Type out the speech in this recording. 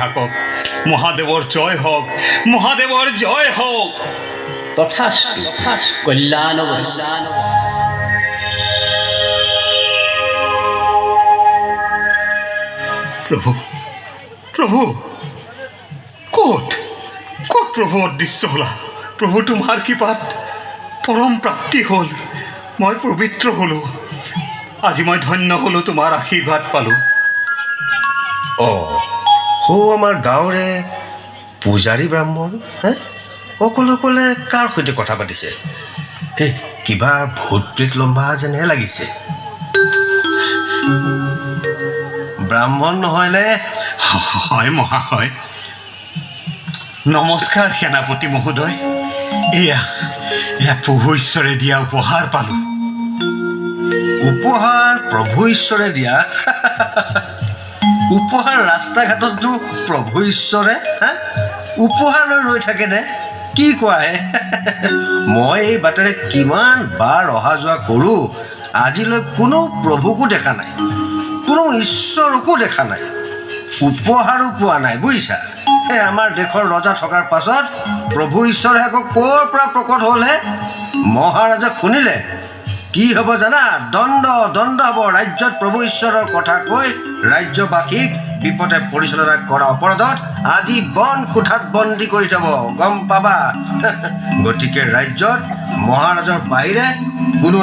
থাকক। মহাদেৱৰ জয় হওক, মহাদেৱৰ জয় হওক। তথাস্তু কল্যাণ প্ৰভু, প্ৰভু, ক'ত ক'ত প্ৰভু অদৃশ্য হ'লা? প্ৰভু, তোমাৰ কৃপাত পৰম প্ৰাপ্তি হ'ল। মই পবিত্ৰ হ'লোঁ। আজি মই ধন্য হ'লোঁ, তোমাৰ আশীৰ্বাদ পালোঁ। আমাৰ গাঁৱৰে পূজাৰী ব্ৰাহ্মণ অকলে কাৰ সৈতে কথা পাতিছে? কিবা ভূত প্ৰেত লম্বা যেনহে লাগিছে। ব্ৰাহ্মণ নহয়নে? হয় মহাশয়। নমস্কাৰ সেনাপতি মহোদয়। এয়া প্ৰভু ঈশ্বৰে দিয়া উপহাৰ পালোঁ। উপহাৰ প্ৰভু ঈশ্বৰে দিয়া? উপহাৰ ৰাস্তা ঘাটতনো প্ৰভু ঈশ্বৰে উপহাৰ লৈ ৰৈ থাকেনে? কি কোৱাহে? মই এই বাটেৰে কিমান বাৰ অহা যোৱা কৰোঁ, আজিলৈ কোনো প্ৰভুকো দেখা নাই, কোনো ঈশ্বৰকো দেখা নাই, উপহাৰো পোৱা নাই, বুজিছা? আমাৰ দেশৰ ৰজা থকাৰ পাছত প্ৰভু ঈশ্বৰে আকৌ ক'ৰ পৰা প্ৰকট হ'লহে? মহাৰাজে শুনিলে কি হ'ব জানা? দণ্ড হ'ব। ৰাজ্যত প্ৰভু ঈশ্বৰৰ কথা কৈ ৰাজ্যবাসীক বিপদে পৰিচালনা কৰা অপৰাধত আজি বন কোঠাত বন্দী কৰি থ'ব, গম পাবা? গতিকে ৰাজ্যত মহাৰাজৰ বাহিৰে কোনো